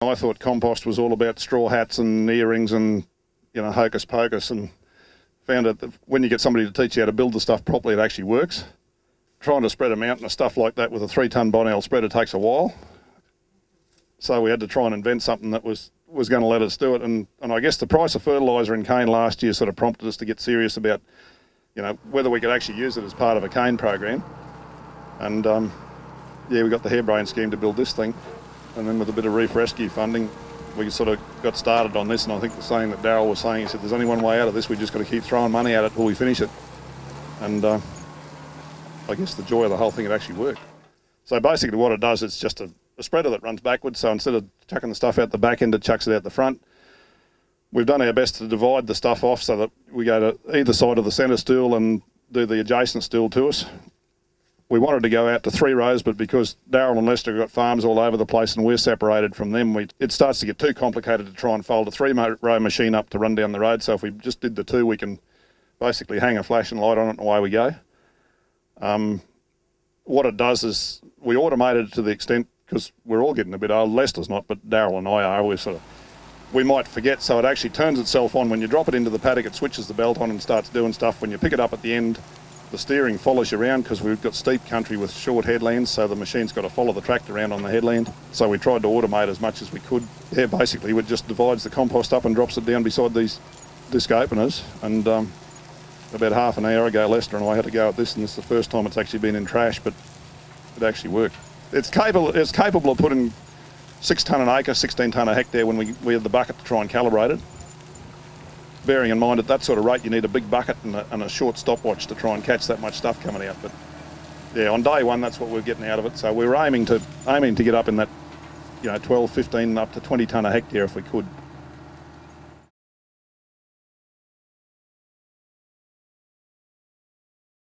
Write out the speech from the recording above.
I thought compost was all about straw hats and earrings and, you know, hocus pocus, and found out that when you get somebody to teach you how to build the stuff properly, it actually works. Trying to spread a mountain of stuff like that with a 3-ton bonnel spreader takes a while. So we had to try and invent something that was going to let us do it. And I guess the price of fertiliser in cane last year sort of prompted us to get serious about, you know, whether we could actually use it as part of a cane program. And yeah, we got the harebrained scheme to build this thing. And then with a bit of reef rescue funding, we sort of got started on this. And I think the saying that Darryl was saying, he said, there's only one way out of this, we just got to keep throwing money at it till we finish it. And I guess the joy of the whole thing, it actually worked. So basically what it does, it's just a spreader that runs backwards. So instead of chucking the stuff out the back end, it chucks it out the front. We've done our best to divide the stuff off so that we go to either side of the centre stool and do the adjacent stool to us. We wanted to go out to 3 rows, but because Darryl and Lester have got farms all over the place and we're separated from them, it starts to get too complicated to try and fold a 3-row machine up to run down the road. So if we just did the 2, we can basically hang a flashing light on it and away we go. What it does is we automated it to the extent, because we're all getting a bit old. Lester's not, but Darryl and I are. We might forget, so it actually turns itself on. When you drop it into the paddock, it switches the belt on and starts doing stuff. When you pick it up at the end, the steering follows you around, because we've got steep country with short headlands, so the machine's got to follow the tractor around on the headland. So we tried to automate as much as we could. Yeah, basically it just divides the compost up and drops it down beside these disc openers. And about half an hour ago, Lester and I had to go at this, and this is the first time it's actually been in trash, but it actually worked. It's capable of putting 6 tonne an acre, 16 tonne a hectare when we have the bucket to try and calibrate it. Bearing in mind at that sort of rate, you need a big bucket and a short stopwatch to try and catch that much stuff coming out. But yeah, on day one, that's what we're getting out of it. So we're aiming to get up in that, you know, 12, 15, up to 20 tonne a hectare if we could.